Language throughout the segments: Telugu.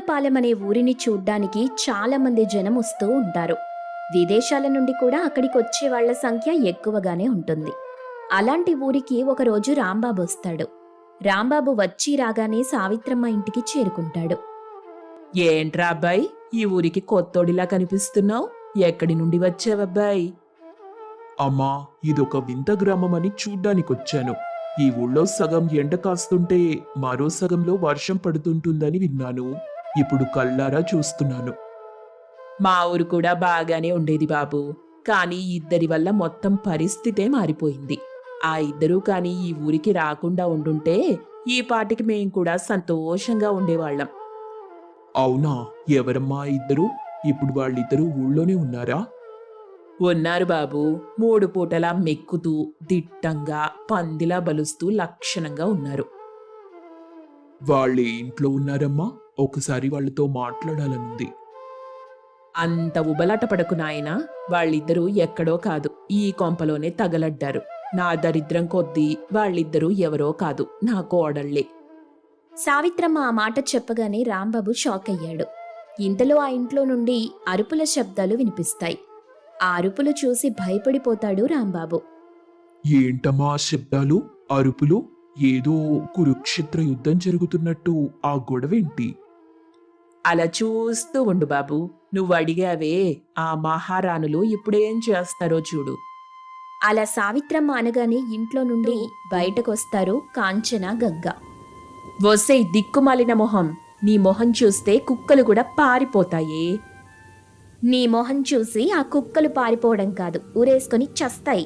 పాలెం అనే ఊరిని చూడ్డానికి చాలా మంది జనం వస్తూ ఉంటారు. విదేశాల నుండి కూడా అక్కడికి వచ్చే వాళ్ళ సంఖ్య ఎక్కువగానే ఉంటుంది. అలాంటి ఊరికి ఒకరోజు రాంబాబు వస్తాడు. రాంబాబు వచ్చి రాగానే సావిత్రమ్మ ఇంటికి చేరుకుంటాడు. ఏంట్రా అబ్బాయి, ఈ ఊరికి కొత్తోడిలా కనిపిస్తున్నావు? ఎక్కడి నుండి వచ్చావబ్బాయి? అమ్మా, ఇదొక వింత గ్రామం అని చూడ్డానికొచ్చాను. ఈ ఊళ్ళో సగం ఎండ కాస్తుంటే మరో సగంలో వర్షం పడుతుంటుందని విన్నాను. ఇప్పుడు కళ్ళారా చూస్తున్నాను. మా ఊరు కూడా బాగానే ఉండేది బాబు. కానీ ఇద్దరి వల్ల మొత్తం పరిస్థితే మారిపోయింది. ఆ ఇద్దరూ కానీ ఈ ఊరికి రాకుండా ఉండుంటే ఈ పాటికి మేం కూడా సంతోషంగా ఉండేవాళ్ళం. అవునా? ఎవరమ్మా ఇద్దరు? ఇప్పుడు వాళ్ళిద్దరూ ఊళ్ళోనే ఉన్నారా? ఉన్నారు బాబు. 3 పూటలా మెక్కుతూ దిట్టంగా పందిలా బలుస్తూ లక్షణంగా ఉన్నారు. వాళ్ళే ఇంట్లో ఉన్నారమ్మా? ఒకసారి వాళ్ళతో మాట్లాడాలనుంది. అంత ఉబలాట పడకు నాయనా. వాళ్ళిద్దరూ ఎక్కడో కాదు, ఈ కొంపలోనే తగలడ్డారు. నా దరిద్రం కొద్దీ వాళ్ళిద్దరూ ఎవరో కాదు, నా కోడళ్లే. సావిత్రమ్మ ఆ మాట చెప్పగానే రాంబాబు షాక్ అయ్యాడు. ఇంతలో ఆ ఇంట్లో నుండి అరుపుల శబ్దాలు వినిపిస్తాయి. ఆ అరుపులు చూసి భయపడిపోతాడు రాంబాబు. ఏంటమ్మా ఆ శబ్దాలు, అరుపులు? ఏదో కురుక్షేత్ర యుద్ధం జరుగుతున్నట్టు ఆ గొడవేంటి? అలా చూస్తూ ఉండు బాబు. నువ్వు అడిగావే, ఆ మహారాణులు ఇప్పుడేం చేస్తారో చూడు. అలా సావిత్రమ్మ అనగానే ఇంట్లో నుండి బయటకొస్తారు కాంచన, గంగ. వసే దిక్కుమాలిన మొహం, నీ మొహం చూస్తే కుక్కలు కూడా పారిపోతాయే. నీ మొహం చూసి ఆ కుక్కలు పారిపోవడం కాదు, ఊరేసుకొని చస్తాయి.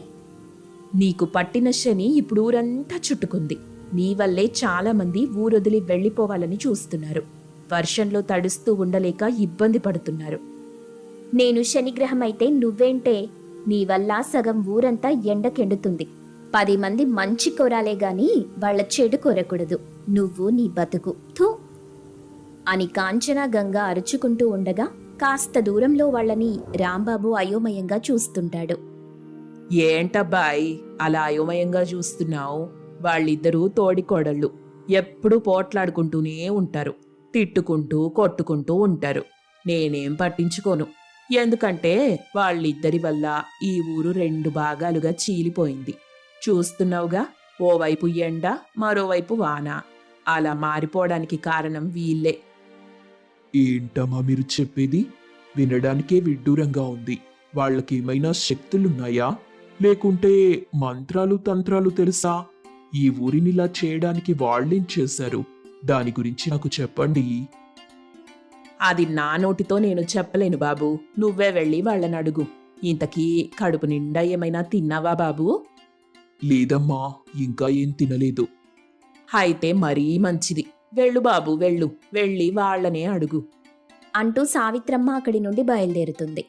నీకు పట్టిన శని ఇప్పుడు ఊరంతా చుట్టుకుంది. నీ వల్లే చాలా మంది ఊరొదిలి వెళ్ళిపోవాలని చూస్తున్నారు. వర్షంలో తడుస్తూ ఉండలేక ఇబ్బంది పడుతున్నారు. నేను శనిగ్రహం అయితే నువ్వేంటే? నీ వల్ల సగం ఊరంతా ఎండకెండుతుంది. 10 మంది మంచి కోరాలే గాని వాళ్ళ చెడు కోరకూడదు. నువ్వు నీ బతుకు థూ అని కాంచన, గంగ అరుచుకుంటూ ఉండగా కాస్త దూరంలో వాళ్ళని రాంబాబు అయోమయంగా చూస్తుంటాడు. ఏంటబ్బాయి అలా అయోమయంగా చూస్తున్నావు? వాళ్ళిద్దరూ తోడికోడళ్ళు. ఎప్పుడూ పోట్లాడుకుంటూనే ఉంటారు. తిట్టుకుంటూ కొట్టుకుంటూ ఉంటారు. నేనేం పట్టించుకోను. ఎందుకంటే వాళ్ళిద్దరి వల్ల ఈ ఊరు 2 భాగాలుగా చీలిపోయింది. చూస్తున్నావుగా, ఓవైపు ఎండ, మరోవైపు వాన. అలా మారిపోవడానికి కారణం వీళ్ళే. ఏంటమ్మా మీరు చెప్పేది? వినడానికే విడ్డూరంగా ఉంది. వాళ్ళకేమైనా శక్తులున్నాయా? లేకుంటే మంత్రాలు తంత్రాలు తెలుసా? ఈ ఊరినిలా చేయడానికి వాళ్ళేం చేశారు? దాని గురించి నాకు చెప్పండి. అది నా నోటితో నేను చెప్పలేను బాబు. నువ్వే వెళ్ళి వాళ్ళని అడుగు. ఇంతకీ కడుపు నిండా ఏమైనా తిన్నావా బాబు? లేదమ్మా, ఇంకా ఏం తినలేదు. అయితే మరీ మంచిది. వెళ్ళు బాబు, వెళ్ళు. వెళ్ళి వాళ్ళనే అడుగు అంటూ సావిత్రమ్మ అక్కడి నుండి బయలుదేరుతుంది.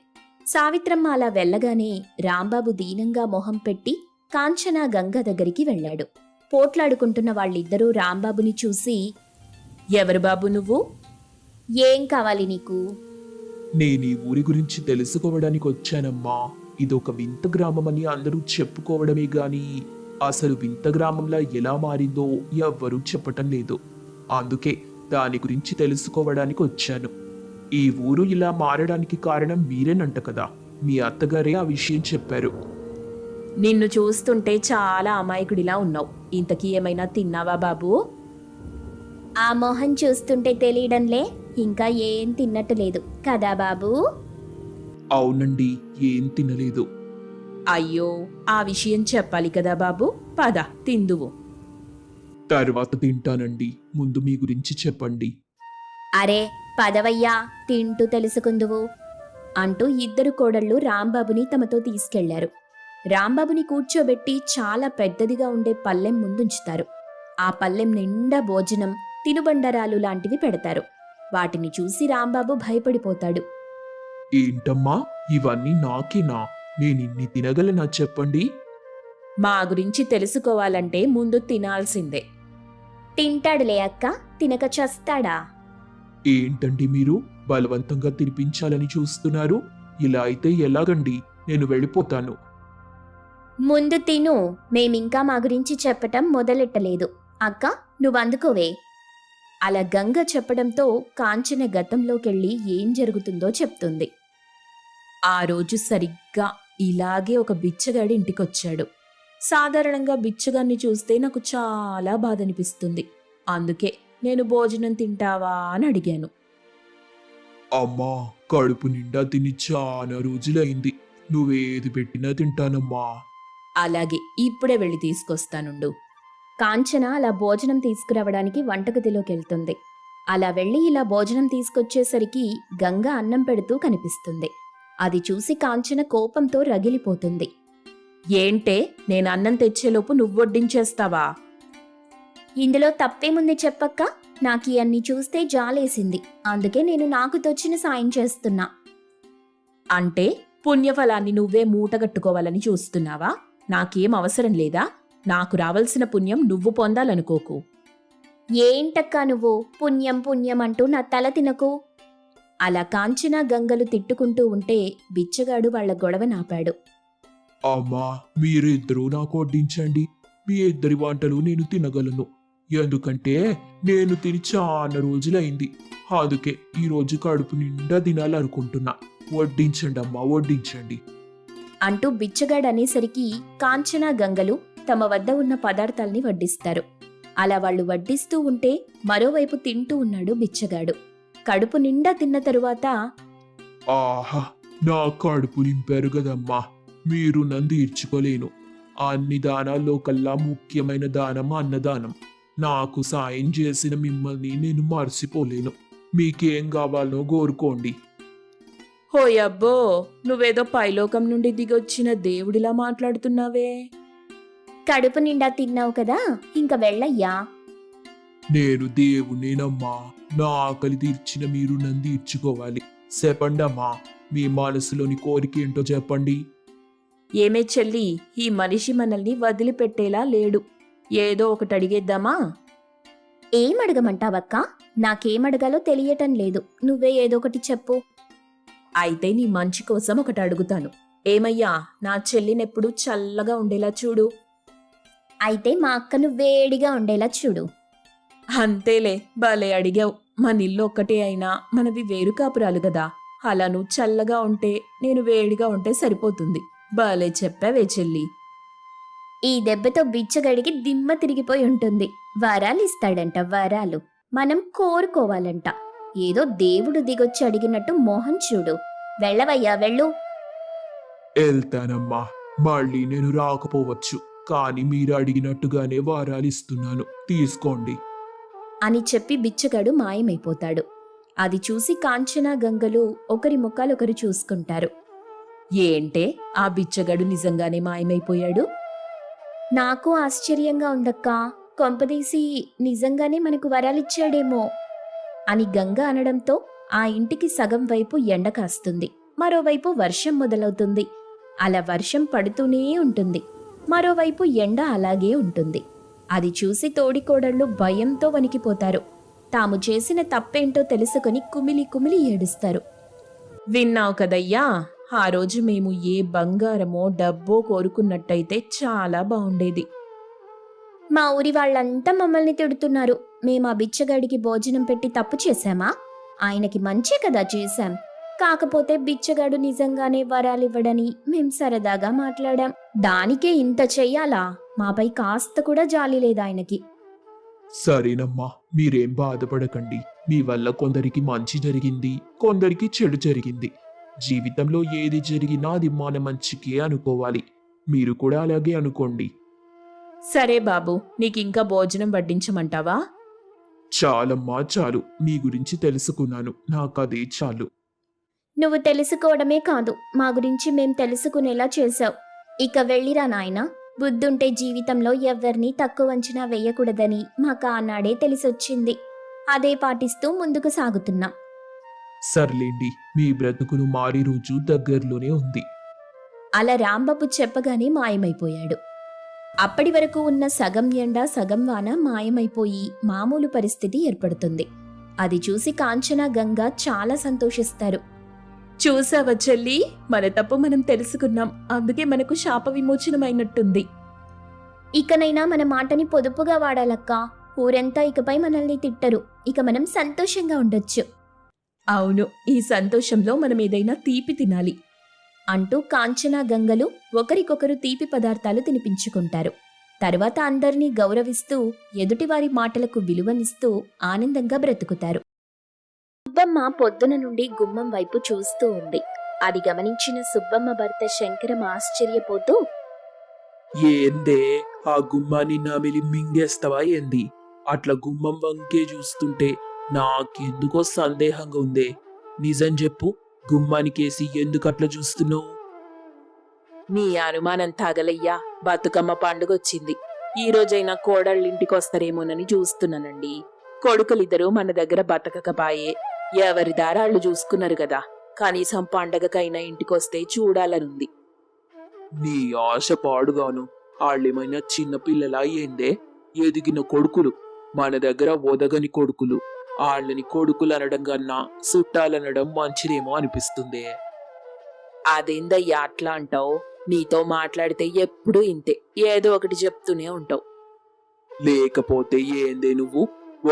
సావిత్రమ్మ అలా వెళ్ళగానే రాంబాబు దీనంగా మొహం పెట్టి కాంచన, గంగ దగ్గరికి వెళ్ళాడు. పోట్లాడుకుంటున్న వాళ్ళిద్దరూ రాంబాబుని చూసి, ఎవరు బాబు నువ్వు? ఏం కావాలి నీకు? నేను ఈ ఊరి గురించి తెలుసుకోవడానికి వచ్చానమ్మా. ఇదొక వింత గ్రామమని అందరూ చెప్పుకోవడమే గాని అసలు వింత గ్రామంలా ఎలా మారిందో ఎవ్వరూ చెప్పటం లేదు. అందుకే దాని గురించి తెలుసుకోవడానికి వచ్చాను. ఈ ఊరు ఇలా మారడానికి కారణం మీరేనంట కదా. మీ అత్తగారే ఆ విషయం చెప్పారు. నిన్ను చూస్తుంటే చాలా అమాయకుడిలా ఉన్నావు. ఇంతకీ ఏమైనా తిన్నావా బాబు? ఆ మొహం చూస్తుంటే తెలియడంలే, ఇంకా ఏం తిన్నట్టు లేదు కదా బాబూ? అవునండి, ఏం తినలేదు. అయ్యో, ఆ విషయం చెప్పాలి కదా బాబు. పద తిందువు. తర్వాత తింటానండి. ముందు మీ గురించి చెప్పండి. అరే పదవయ్యా, తింటూ తెలుసుకుందువు అంటూ ఇద్దరు కోడళ్ళు రాంబాబుని తమతో తీసుకెళ్లారు. రాంబాబుని కూర్చోబెట్టి చాలా పెద్దదిగా ఉండే పల్లెం ముందుంచుతారు. ఆ పల్లెం నిండా భోజనం, తినుబండరాలు లాంటివి పెడతారు. వాటిని చూసి రాంబాబు భయపడిపోతాడు. ఏంటమ్మా, ఇవన్నీ నాకేనా? నేనిన్ని తినగలనా చెప్పండి? మా గురించి తెలుసుకోవాలంటే ముందు తినాల్సిందే. తింటాడులే అక్క, తినక చస్తాడా? ఏంటండి మీరు బలవంతంగా తినిపించాలని చూస్తున్నారు? ఇలా అయితే ఎలాగండి? నేను వెళ్ళిపోతాను. ముందు తిను, మేమింకా మా గురించి చెప్పటం మొదలెట్టలేదు. అక్క నువ్వందుకోవే. అలా గంగ చెప్పడంతో కాంచన గతంలోకెళ్ళి ఏం జరుగుతుందో చెప్తుంది. ఆ రోజు సరిగ్గా ఇలాగే ఒక బిచ్చగాడి ఇంటికొచ్చాడు. సాధారణంగా బిచ్చగాన్ని చూస్తే నాకు చాలా బాధ అనిపిస్తుంది. అందుకే నేను భోజనం తింటావా అని అడిగాను. అమ్మా, కడుపు నిండా తిని చాలా రోజులైంది. నువ్వేది పెట్టినా తింటానమ్మా. అలాగే ఇప్పుడే వెళ్ళి తీసుకొస్తానుండు. కాంచన అలా భోజనం తీసుకురావడానికి వంటగదిలోకెళ్తుంది. అలా వెళ్ళి ఇలా భోజనం తీసుకొచ్చేసరికి గంగ అన్నం పెడుతూ కనిపిస్తుంది. అది చూసి కాంచన కోపంతో రగిలిపోతుంది. ఏంటే, నేను అన్నం తెచ్చేలోపు నువ్వొడ్డించేస్తావా? ఇందులో తప్పేముంది చెప్పక్క? నాకీ అన్ని చూస్తే జాలేసింది. అందుకే నేను నాకు తోచిన సాయం చేస్తున్నా. అంటే పుణ్యఫలాన్ని నువ్వే మూటగట్టుకోవాలని చూస్తున్నావా? నాకేం అవసరం లేదా? నాకు రావాల్సిన పుణ్యం నువ్వు పొందాలనుకోకు. ఏంటక్కా నువ్వు పుణ్యం పుణ్యం అంటూ నా తల తినకు. అలా కాంచన గంగలు తిట్టుకుంటూ ఉంటే బిచ్చగాడు వాళ్ల గొడవ నాపాడు. అమ్మా, మీరిద్దరూ నాకు వడ్డించండి. మీ ఇద్దరి వంటలు నేను తినగలను. ఎందుకంటే నేను తిని చాలా రోజులైంది. అందుకే ఈరోజు కడుపు నిండా తినాలనుకుంటున్నా. వడ్డించండి అమ్మా, వడ్డించండి అంటూ బిచ్చగాడు అనేసరికి కాంచన గంగలు తమ వద్ద ఉన్న పదార్థాల్ని వడ్డిస్తారు. అలా వాళ్ళు వడ్డిస్తూ ఉంటే మరోవైపు తింటూ ఉన్నాడు బిచ్చగాడు. కడుపు నిండా తిన్న తరువాత, ఆహా, నా కడుపు నింపారు కదమ్మా. మీరు నన్ను తీర్చుకోలేను. అన్ని దానాల్లో కల్లా ముఖ్యమైన దానం అన్నదానం. నాకు సాయం చేసిన మిమ్మల్ని నేను మర్చిపోలేను. మీకేం కావాలో కోరుకోండి. హోయబ్బో, నువ్వేదో పైలోకం నుండి దిగొచ్చిన దేవుడిలా మాట్లాడుతున్నావే. కడుపు నిండా తిన్నావు కదా, ఇంక వెళ్ళయ్యా. నేను దేవునేనమ్మా. నా ఆకలి తీర్చిన మీరు నన్ను తీర్చుకోవాలి. చెప్పండమ్మా, మీ మనసులోని కోరిక ఏంటో చెప్పండి. ఏమే చెల్లి, ఈ మనిషి మనల్ని వదిలిపెట్టేలా లేడు. ఏదో ఒకటి అడిగేద్దామా? ఏమడగమంటావక్క? నాకేమడగాలో తెలియటం లేదు. నువ్వే ఏదో ఒకటి చెప్పు. అయితే నీ మంచి కోసం ఒకటి అడుగుతాను. ఏమయ్యా, నా చెల్లినెప్పుడు చల్లగా ఉండేలా చూడు. అయితే మా అక్కను వేడిగా ఉండేలా చూడు. అంతేలే, భలే అడిగావు. మన ఇల్లు ఒక్కటే అయినా మనవి వేరు కాపురాలు గదా. అలా నువ్వు చల్లగా ఉంటే నేను వేడిగా ఉంటే సరిపోతుంది. భలే చెప్పావే చెల్లి. ఈ దెబ్బతో బిచ్చగడికి దిమ్మ తిరిగిపోయి ఉంటుంది. వరాలు ఇస్తాడంట, వరాలు. మనం కోరుకోవాలంట. ఏదో దేవుడు దిగొచ్చి అడిగినట్టు మోహం చూడు. వెళ్ళవయ్యా, వెళ్ళు. వెళ్తానమ్మా. మళ్ళీ నేను రాకపోవచ్చు, కానీ మీరు అడిగినట్టుగానే వారాలు ఇస్తున్నాను. తీసుకోండి అని చెప్పి బిచ్చగాడు మాయమైపోతాడు. అది చూసి కాంచన గంగలు ఒకరి ముఖాలొకరు చూసుకుంటారు. ఏంటే, ఆ బిచ్చగాడు నిజంగానే మాయమైపోయాడు? నాకు ఆశ్చర్యంగా ఉందక్కా. కొంపదీసి నిజంగానే మనకు వరాలిచ్చాడేమో అని గంగ అనడంతో ఆ ఇంటికి సగం వైపు ఎండ కాస్తుంది, మరోవైపు వర్షం మొదలవుతుంది. అలా వర్షం పడుతూనే ఉంటుంది, మరోవైపు ఎండ అలాగే ఉంటుంది. అది చూసి తోడికోడళ్ళు భయంతో వణికిపోతారు. తాము చేసిన తప్పేంటో తెలుసుకొని కుమిలి కుమిలి ఏడుస్తారు. విన్నావు కదయ్యా, ఆ రోజు మేము ఏ బంగారమో డబ్బో కోరుకున్నట్టయితే చాలా బాగుండేది. మా ఊరి వాళ్ళంతా మమ్మల్ని తిడుతున్నారు. మేము ఆ బిచ్చగాడికి భోజనం పెట్టి తప్పు చేశామా? ఆయనకి మంచే కదా చేశాం. కాకపోతే బిచ్చగాడు నిజంగానే వరాలివ్వడని మేం సరదాగా మాట్లాడాం. దానికే ఇంత చెయ్యాలా? మాపై కాస్త కూడా జాలి లేదు ఆయనకి. సరేనమ్మా, మీరేం బాధపడకండి. మీ వల్ల కొందరికి మంచి జరిగింది, కొందరికి చెడు జరిగింది. జీవితంలో ఏది జరిగినా అది మన మంచికే అనుకోవాలి. మీరు కూడా అలాగే అనుకోండి. సరే బాబు, నీకింకా భోజనం వడ్డించమంటావా? చాలమ్మా, చాలు. మీ గురించి తెలుసుకున్నాను, నాకదే చాలు. నువ్వు తెలుసుకోవడమే కాదు, మా గురించి మేం తెలుసుకునేలా చేశావు. ఇక వెళ్ళిరా నాయనా. బుద్ధుంటే జీవితంలో ఎవ్వరినీ తక్కువ అంచనా వేయకూడదని మాకు ఆనాడే తెలిసొచ్చింది. అదే పాటిస్తూ ముందుకు సాగుతున్నాం. సర్లేండి, మీ బ్రతుకును మారి రోజు దగ్గరలోనే ఉంది. అలా రాంబాబు చెప్పగానే మాయమైపోయాడు. అప్పటి వరకు ఉన్న సగం ఎండ సగం వాన మాయమైపోయి మామూలు పరిస్థితి ఏర్పడుతుంది. అది చూసి కాంచన గంగ చాలా సంతోషిస్తారు. చూసావా చెల్లి, మన తప్పు మనం తెలుసుకున్నాం. అందుకే మనకు శాప విమోచనమైనట్టుంది. ఇకనైనా మన మాటని పొదుపుగా వాడాలక్కా. ఊరంతా ఇకపై మనల్ని తిట్టరు. ఇక మనం సంతోషంగా ఉండొచ్చు అవును, ఈ సంతోషంలో మనం ఏదైనా తీపి తినాలి. అంటూ కాంచన గంగలు ఒకరికొకరు తీపి పదార్థాలు తినిపించుకుంటారు. తరువాత అందరినీ గౌరవిస్తూ ఎదుటివారి మాటలకు విలువనిస్తూ ఆనందంగా బ్రతుకుతారు. సుబ్బమ్మ పొద్దున నుండి గుమ్మం వైపు చూస్తూ ఉంది. అది గమనించిన సుబ్బమ్మ భర్త శంకరం ఆశ్చర్యపోతూ, ఏందే ఆ గుమ్మాన్ని నమిలి మింగేస్తావా ఏంది? అట్లా గుమ్మం వంకే చూస్తుంటే నాకెందుకో సందేహంగా ఉందే. నిజం చెప్పు, గుమ్మానికేసి ఎందుకు అట్లా చూస్తున్నావు? నీ అనుమానం తగలయ్యా, బతుకమ్మ పండుగొచ్చింది. ఈ రోజైనా కోడళ్ళింటికొస్తారేమోనని చూస్తున్నానండి. కొడుకులిద్దరూ మన దగ్గర బతకకపాయే. ఎవరి దారాళ్ళు చూసుకున్నారు కదా, కనీసం పండగకైనా ఇంటికొస్తే చూడాలనుంది. నీ ఆశ పాడుగాను. వాళ్ళేమైనా చిన్నపిల్లలా ఏందే? ఎదిగిన కొడుకులు, మన దగ్గర ఒదగని కొడుకులు. వాళ్ళని కొడుకులు అనడం కన్నా చుట్టాలనడం మంచిదేమో అనిపిస్తుంది. అదేందయ్యా అట్లా అంటావు? నీతో మాట్లాడితే ఎప్పుడూ ఇంతే, ఏదో ఒకటి చెప్తూనే ఉంటావు. లేకపోతే ఏందే నువ్వు?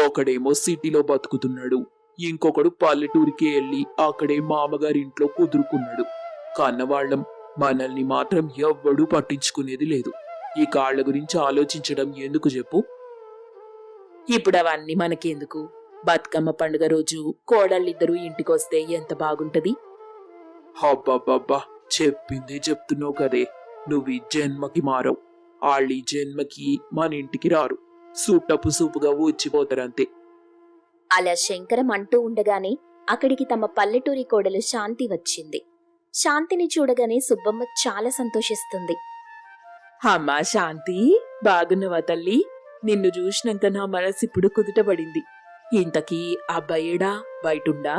ఒకడేమో సిటీలో బతుకుతున్నాడు, ఇంకొకడు పల్లెటూరికి వెళ్ళి అక్కడే మామగారింట్లో కుదురుకున్నాడు. కన్నవాళ్ళం, మనల్ని మాత్రం ఎవ్వడూ పట్టించుకునేది లేదు. ఈ కాళ్ల గురించి ఆలోచించడం ఎందుకు చెప్పు? ఇప్పుడు అవన్నీ మనకెందుకు? బతుకమ్మ పండుగ రోజు కోడళ్ళిద్దరూ ఇంటికొస్తే ఎంత బాగుంటది. హబ్బబ్బబ్బా, చెప్పిందే చెప్తున్నావు కదే. నువ్వు ఈ జన్మకి మారవు. వాళ్ళు ఈ జన్మకి మన ఇంటికి రారు. సూటపు సూపుగా ఊచిపోతారంతే. అలా శంకరం అంటూ ఉండగానే అక్కడికి తమ పల్లెటూరి కోడలు శాంతి వచ్చింది. శాంతిని చూడగానే సుబ్బమ్మ చాలా సంతోషిస్తుంది. అమ్మా శాంతి, బాగున్నవా తల్లి? నిన్ను చూసినాక నా మనసు ఇప్పుడు కుదుటపడింది. ఇంతకీ అబ్బాయేడా, బయటుండా?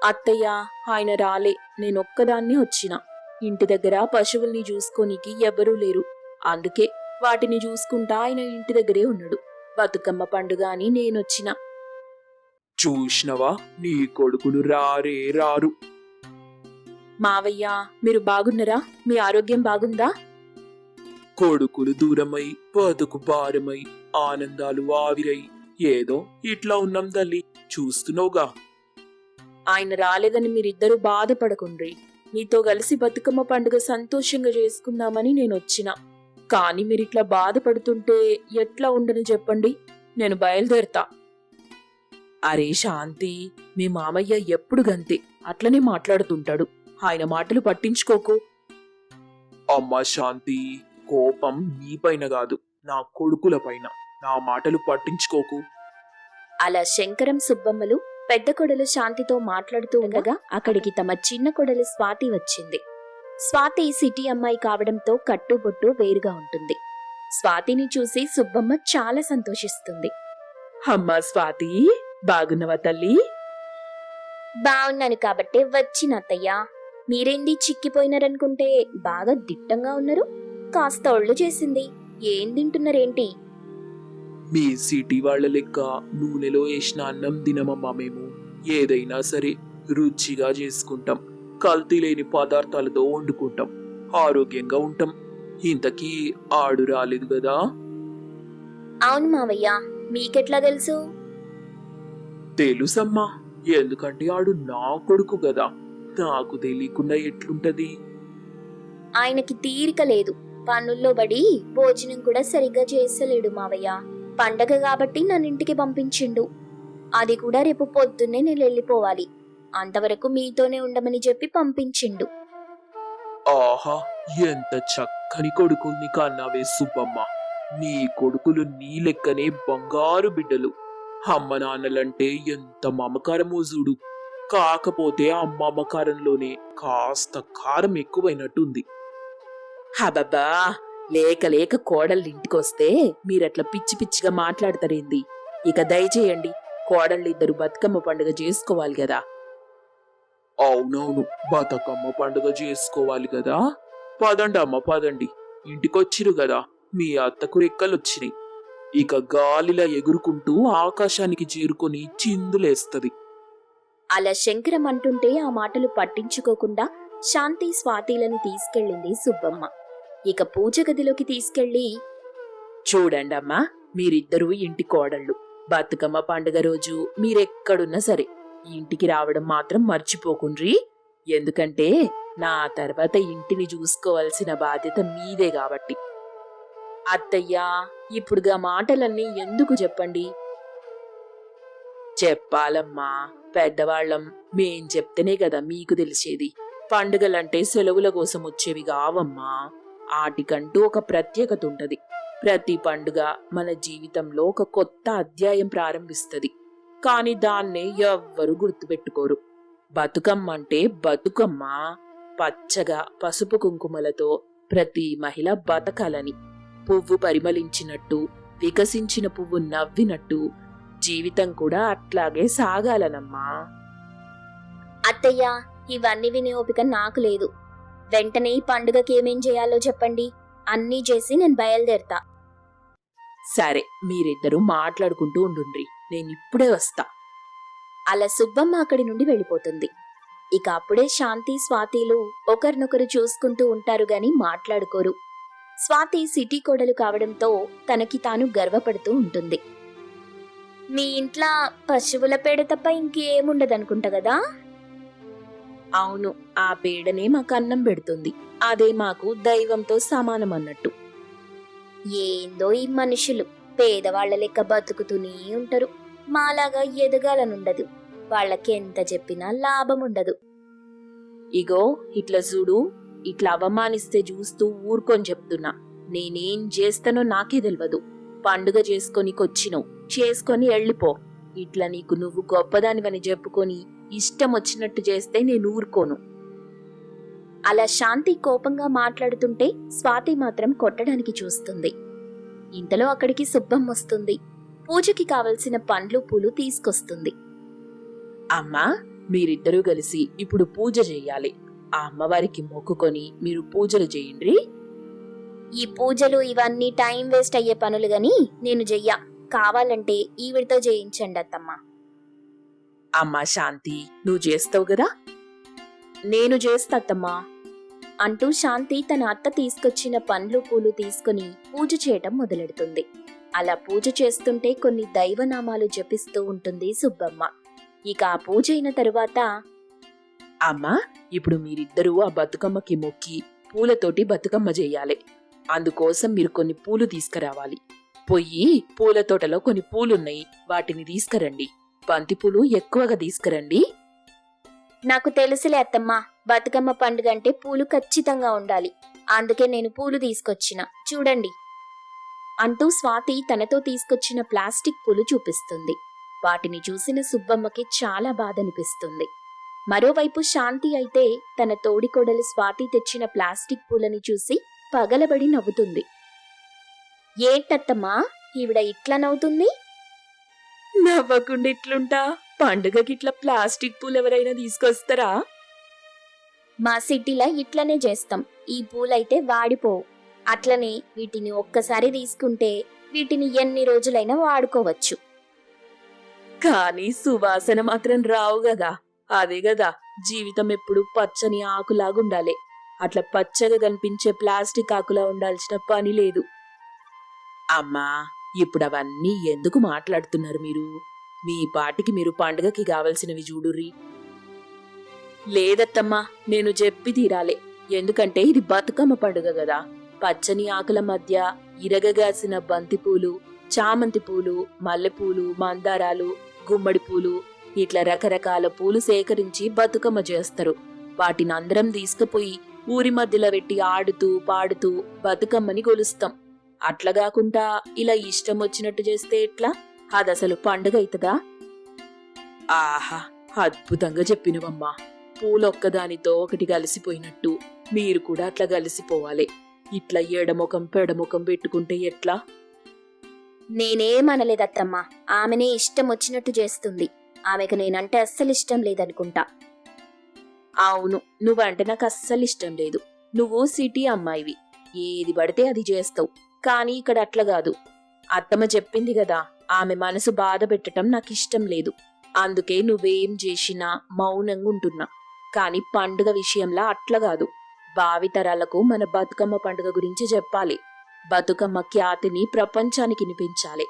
అత్తయ్య, ఆయన రాలే, నేనొక్కదాన్ని వచ్చిన. ఇంటి దగ్గర పశువుల్ని చూసుకోనికి ఎవ్వరూ లేరు. అందుకే వాటిని చూసుకుంటా ఆయన ఇంటి దగ్గరే ఉన్నాడు. బతుకమ్మ పండుగ అని నేనొచ్చిన. చూసినవా, నీ కొడుకులు రారే రారు. మావయ్య, మీరు బాగున్నారా? మీ ఆరోగ్యం బాగుందా? కొడుకులు దూరమై, బతుకు భారమై, ఆనందాలు ఆవిరై ఏదో ఇట్లా ఉన్నాం తల్లి, చూస్తున్నావుగా. ఆయన రాలేదని మీరిద్దరూ బాధపడకుండ్రి. మీతో కలిసి బతుకమ్మ పండుగ సంతోషంగా చేసుకుందామని నేనొచ్చిన. కాని మీరిట్లా బాధపడుతుంటే ఎట్లా ఉండని చెప్పండి. నేను బయలుదేరతా. అరే శాంతి, మీ మామయ్య ఎప్పుడు గంతే, అట్లనే మాట్లాడుతుంటాడు. ఆయన మాటలు పట్టించుకోకు. అమ్మా శాంతి, కోపం నీపైన కాదు, నా కొడుకుల పైన. నా మాటలు పట్టించుకోకు. అలా శంకరం సుబ్బమ్మలు పెద్ద కొడలు శాంతితో మాట్లాడుతూ ఉండగా అక్కడికి తమ చిన్న కొడలు స్వాతి వచ్చింది. స్వాతి సిటీ అమ్మాయి కావడంతో కట్టుబొట్టు వేరుగా ఉంటుంది. స్వాతిని చూసి సుబ్బమ్మ చాలా సంతోషిస్తుంది. అమ్మా స్వాతి, బాగున్నవా తల్లి? బాగున్నాను కాబట్టే వచ్చిన అత్తయ్య. మీరేంది చిక్కిపోయినారనుకుంటే బాగా దిట్టంగా ఉన్నారు. కాస్త ఒళ్ళు చేసింది. ఏం తింటున్నారేంటి? మీ సిటీ వాళ్ళ లెక్క నూనెలో వేసిన అన్నం తినమమ్మా మేము. ఏదైనా సరే రుచిగా చేసుకుంటాం. కల్తీ లేని పదార్థాలతో వండుకుంటాం. ఆరోగ్యంగా ఉంటాం. ఇంతకీ ఆడు రాలేదు కదా? అవును మావయ్య, మీకెట్లా తెలుసు? తెలుసమ్మా, ఎందుకంటే ఆడు నా కొడుకు కదా. నాకు తెలియకుండా ఎట్లుంటది? ఆయనకి తీరిక లేదు. పనుల్లో పడి భోజనం కూడా సరిగ్గా చేసలేడు మావయ్య. పండగ కాబట్టి నన్నింటికి పంపించిండు. అది కూడా రేపు పొద్దున్నే నేను వెళ్ళిపోవాలి. అంతవరకు మీతోనే ఉండమని చెప్పి పంపించిండు. ఆహా, ఎంత చక్కని కొడుకుల్ని కన్నావే సుబ్బమ్మ. నీ కొడుకులు నీ లెక్కనే బంగారు బిడ్డలు. అమ్మ నాన్నలంటే ఎంత మమకారమో చూడు. కాకపోతే ఆ మమకారంలోనే కాస్త కారం ఎక్కువైనట్టుంది. హబబ్బా, లేక లేక కోడళ్ళింటికొస్తే మీరట్లా పిచ్చి పిచ్చిగా మాట్లాడతారేంది? ఇక దయచేయండి, కోడళ్ళిద్దరు బతుకమ్మ పండుగ చేసుకోవాలి కదా. అవునవును, బతుకమ్మ పండుగ చేసుకోవాలి కదా. పదండి అమ్మ, పదండి. ఇంటికొచ్చిరు కదా, మీ అత్తకు రెక్కలొచ్చినాయి. ఇక గాలిలా ఎగురుకుంటూ ఆకాశానికి చేరుకొని చిందులేస్తది. అలా శంకరం అంటుంటే ఆ మాటలు పట్టించుకోకుండా శాంతి స్వాతిలని తీసుకెళ్ళింది సుబ్బమ్మ. ఇక పూజ గదిలోకి తీసుకెళ్లి, చూడండమ్మా, మీరిద్దరూ ఇంటి కోడళ్ళు. బతుకమ్మ పండుగ రోజు మీరెక్కడున్నా సరే ఇంటికి రావడం మాత్రం మర్చిపోకుండ్రి. ఎందుకంటే నా తర్వాత ఇంటిని చూసుకోవాల్సిన బాధ్యత మీదే కాబట్టి. అత్తయ్యా, ఇప్పుడుగా మాటలన్నీ ఎందుకు చెప్పండి? చెప్పాలమ్మా, పెద్దవాళ్ళం. మేం చెప్తేనే కదా మీకు తెలిసేది. పండుగలంటే సెలవుల కోసం వచ్చేవి కావమ్మా. ఆటికంటూ ఒక ప్రత్యేకత ఉంటది. ప్రతి పండుగ మన జీవితంలో ఒక కొత్త అధ్యాయం ప్రారంభిస్తది. కాని దాన్నే ఎవ్వరూ గుర్తుపెట్టుకోరు. బతుకమ్మ అంటే బతుకమ్మ. పచ్చగా పసుపు కుంకుమలతో ప్రతి మహిళ బతకాలని, పువ్వు పరిమళించినట్టు, వికసించిన పువ్వు నవ్వినట్టు జీవితం కూడా అట్లాగే సాగాలనమ్మా. అత్తయ్య, ఇవన్నీ వినే ఓపిక నాకు లేదు. వెంటనే ఈ పండుగకి ఏమేం చేయాలో చెప్పండి. అన్నీ చేసి నేను బయలుదేరతా. సరే, మీరిద్దరూ మాట్లాడుకుంటూ ఉండుండ్రి, నేనిప్పుడే వస్తా. అలా సుబ్బమ్మ అక్కడి నుండి వెళ్ళిపోతుంది. ఇక అప్పుడే శాంతి, స్వాతిలు ఒకరినొకరు చూసుకుంటూ ఉంటారు గాని మాట్లాడుకోరు. స్వాతి సిటీ కోడలు కావడంతో తనకి తాను గర్వపడుతూ ఉంటుంది. మీ ఇంట్లో పశువుల పేడ తప్ప ఇంకేముండదనుకుంటా కదా? అవును, ఆ పేడనే మాకు అన్నం పెడుతుంది. అదే మాకు దైవంతో సమానం అన్నట్టు. ఏందో ఈ మనుషులు పేదవాళ్ల లెక్క బతుకుతూనే ఉంటారు. మాలాగా ఎదగాలనుండదు. వాళ్ళకి ఎంత చెప్పినా లాభం ఉండదు. ఇగో ఇట్లా చూడు, ఇట్లా అవమానిస్తే చూస్తూ ఊరుకొని చెప్తున్నా. నేనేం చేస్తానో నాకే తెలియదు. పండుగ చేసుకొనికొచ్చినవు, చేసుకొని వెళ్ళిపో. ఇట్లా నీకు నువ్వు గొప్పదానివని చెప్పుకొని ఇష్టం వచ్చినట్టు చేస్తే నేను ఊరుకోను. అలా శాంతి కోపంగా మాట్లాడుతుంటే స్వాతి మాత్రం కొట్టడానికి చూస్తుంది. ఇంతలో అక్కడికి సుబ్బమ్మ వస్తుంది. పూజకి కావలసిన పండ్లు పూలు తీసుకొస్తుంది. అమ్మా, మీరిద్దరూ కలిసి ఇప్పుడు పూజ చెయ్యాలి. ఆ అమ్మవారికి మొక్కుకొని మీరు పూజలు చేయండి. ఈ పూజలు ఇవన్నీ టైం వేస్ట్ అయ్యే పనులు గాని నేను చెయ్యా. కావాలంటే ఈవిడితో చేయించండి అత్తమ్మ. అమ్మా శాంతి, నువ్వు చేస్తావు కదా. నేను చేస్తా అత్తమ్మా అంటూ శాంతి తన అత్త తీసుకొచ్చిన పండ్లు పూలు తీసుకుని పూజ చేయటం మొదలెడుతుంది. అలా పూజ చేస్తుంటే కొన్ని దైవనామాలు జపిస్తూ ఉంటుంది సుబ్బమ్మ. ఇక ఆ పూజ అయిన తరువాత, అమ్మా, ఇప్పుడు మీరిద్దరూ ఆ బతుకమ్మకి మొక్కి పూలతోటి బతుకమ్మ చెయ్యాలి. అందుకోసం మీరు కొన్ని పూలు తీసుకురావాలి. పొయ్యి పూల తోటలో కొన్ని పూలున్నాయి, వాటిని తీసుకురండి. బంతిపూలు ఎక్కువగా తీసుకురండి. నాకు తెలుసులే అత్తమ్మ, బతుకమ్మ పండుగ అంటే పూలు ఖచ్చితంగా ఉండాలి. అందుకే నేను పూలు తీసుకొచ్చిన, చూడండి అంటూ స్వాతి తనతో తీసుకొచ్చిన ప్లాస్టిక్ పూలు చూపిస్తుంది. వాటిని చూసిన సుబ్బమ్మకి చాలా బాధ అనిపిస్తుంది. మరోవైపు శాంతి అయితే తన తోడికోడలు స్వాతి తెచ్చిన ప్లాస్టిక్ పూలని చూసి పగలబడి నవ్వుతుంది. ఏంటత్తమ్మా ఈవిడ ఇట్లా నవ్వుతుంది? నవ్వకుండా ఇట్లుంటా? పండుగకి ఇట్లా ప్లాస్టిక్ పూలు ఎవరైనా తీసుకొస్తారా? మా సిటీలో ఇట్లనే చేస్తాం. ఈ పూలైతే వాడిపోవు. అట్లనే వీటిని ఒక్కసారి తీసుకుంటే వీటిని ఎన్ని రోజులైనా వాడుకోవచ్చు. కానీ సువాసన మాత్రం రావు గదా. అదే గదా, జీవితం ఎప్పుడు పచ్చని ఆకులాగుండాలి. అట్లా పచ్చగా కనిపించే ప్లాస్టిక్ ఆకులా ఉండాల్సిన పని లేదు. అమ్మా, ఇప్పుడు అవన్నీ ఎందుకు మాట్లాడుతున్నారు మీరు? మీ పాటికి మీరు పండుగకి కావలసినవి చూడుర్రి. లేదత్తమ్మా, నేను చెప్పి తీరాలే. ఎందుకంటే ఇది బతుకమ్మ పండుగ గదా. పచ్చని ఆకుల మధ్య ఇరగగాసిన బంతిపూలు, చామంతి పూలు, మల్లెపూలు, మందారాలు, గుమ్మడి పూలు, ఇట్లా రకరకాల పూలు సేకరించి బతుకమ్మ చేస్తారు. వాటిని అందరం తీసుకుపోయి ఊరి మధ్యలో పెట్టి ఆడుతూ పాడుతూ బతుకమ్మని గొలుస్తాం. అట్లా కాకుండా ఇలా ఇష్టం వచ్చినట్టు చేస్తే ఎట్లా? అదసలు పండుగ అవుతుందా? ఆహా, అద్భుతంగా చెప్పినవమ్మా. పూలొక్కదానితో ఒకటి కలిసిపోయినట్టు మీరు కూడా అట్లా కలిసిపోవాలి. ఇట్లా ఎడముఖం పెడముఖం పెట్టుకుంటే ఎట్లా? నేనేమనలేదత్తమ్మా, ఆమెనే ఇష్టం వచ్చినట్టు చేస్తుంది. ఆమెకు నేనంటే అస్సలు ఇష్టం లేదనుకుంటా. అవును, నువ్వంటే నాకు అస్సలు ఇష్టం లేదు. నువ్వు సిటీ అమ్మాయివి, ఏది పడితే అది చేస్తావు. కానీ ఇక్కడ అట్లా కాదు. అత్తమ్మ చెప్పింది కదా, ఆమె మనసు బాధ పెట్టడం నాకు ఇష్టం లేదు. అందుకే నువ్వేం చేసినా మౌనంగా ఉంటున్నా. కాని పండుగ విషయంలో అట్లా కాదు. భావితరాలకు మన బతుకమ్మ పండుగ గురించి చెప్పాలి. బతుకమ్మ ఖ్యాతిని ప్రపంచానికి వినిపించాలి.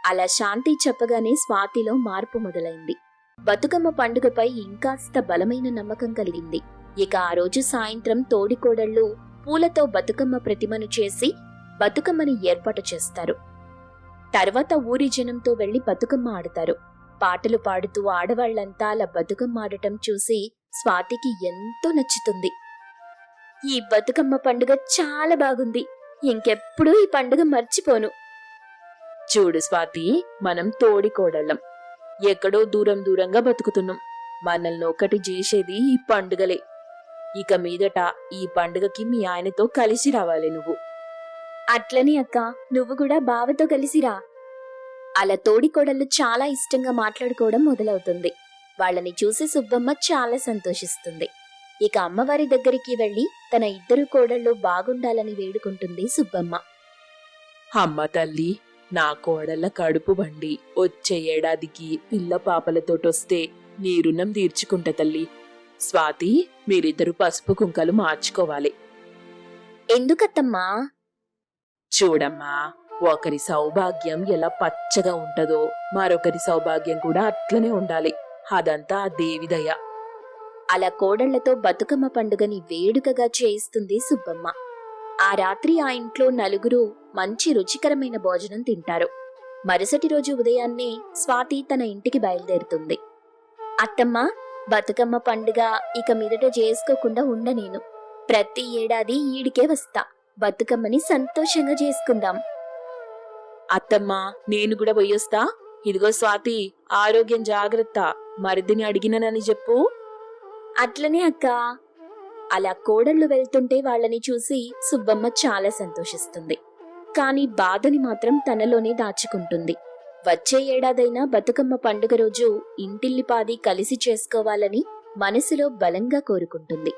అలా శాంతి చెప్పగానే స్వాతిలో మార్పు మొదలైంది. బతుకమ్మ పండుగపై ఇంకాస్త బలమైన నమ్మకం కలిగింది. ఇక ఆ రోజు సాయంత్రం తోడికోడళ్ళు పూలతో బతుకమ్మ ప్రతిమను చేసి బతుకమ్మని ఏర్పాటు చేస్తారు. తర్వాత ఊరి జనంతో వెళ్లి బతుకమ్మ ఆడతారు. పాటలు పాడుతూ ఆడవాళ్లంతా అలా బతుకమ్మ ఆడటం చూసి స్వాతికి ఎంతో నచ్చుతుంది. ఈ బతుకమ్మ పండుగ చాలా బాగుంది, ఇంకెప్పుడూ ఈ పండుగ మర్చిపోను. చూడు స్వాతి, మనం తోడికోడళ్ళం. ఎక్కడో దూరం దూరంగా బతుకుతున్నాం. మనల్ని ఒకటి చేసేది ఈ పండుగలే. ఇక మీదట ఈ పండుగకి మీ ఆయనతో కలిసి రావాలి నువ్వు. అట్లనే అక్క, నువ్వు కూడా బావతో కలిసిరా. అలా తోడికోడళ్ళు చాలా ఇష్టంగా మాట్లాడుకోవడం మొదలవుతుంది. వాళ్ళని చూసి సుబ్బమ్మ చాలా సంతోషిస్తుంది. ఇక అమ్మవారి దగ్గరికి వెళ్లి తన ఇద్దరు కోడళ్ళు బాగుండాలని వేడుకుంటుంది సుబ్బమ్మ. అమ్మ తల్లి, నా కోడళ్ళ కడుపు బండి వచ్చే ఏడాదికి పిల్ల పాపలతోటొస్తే నీ రుణం తీర్చుకుంటా తల్లి. స్వాతి, మీరిద్దరు పసుపు కుంకలు మార్చుకోవాలి. ఎందుకత్తమ్మా? చూడమ్మా, ఒకరి సౌభాగ్యం ఎలా పచ్చగా ఉంటదో మరొకరి సౌభాగ్యం కూడా అట్లనే ఉండాలి. అదంతా ఆ దేవిదయ. అలా కోడళ్లతో బతుకమ్మ పండుగని వేడుకగా చేయిస్తుంది సుబ్బమ్మ. ఆ రాత్రి ఆ ఇంట్లో నలుగురు మంచి రుచికరమైన భోజనం తింటారు. మరుసటి రోజు ఉదయాన్నే స్వాతి తన ఇంటికి బయలుదేరుతుంది. అత్తమ్మ, బతుకమ్మ పండుగ ఇక మీదట చేసుకోకుండా ఉండనేను. ప్రతి ఏడాది ఈడికే వస్తా. బతుకమ్మని సంతోషంగా చేసుకుందాం. అత్తమ్మా, నేను కూడా పోయొస్తా. ఇదిగో స్వాతి, ఆరోగ్యం జాగ్రత్త. మరిదిని అడిగినని చెప్పు. అట్లనే అక్క. అలా కోడళ్ళు వెళ్తుంటే వాళ్ళని చూసి సుబ్బమ్మ చాలా సంతోషిస్తుంది. కాని బాధని మాత్రం తనలోనే దాచుకుంటుంది. వచ్చే ఏడాదైనా బతుకమ్మ పండుగ రోజు ఇంటిల్లిపాది కలిసి చేసుకోవాలని మనసులో బలంగా కోరుకుంటుంది.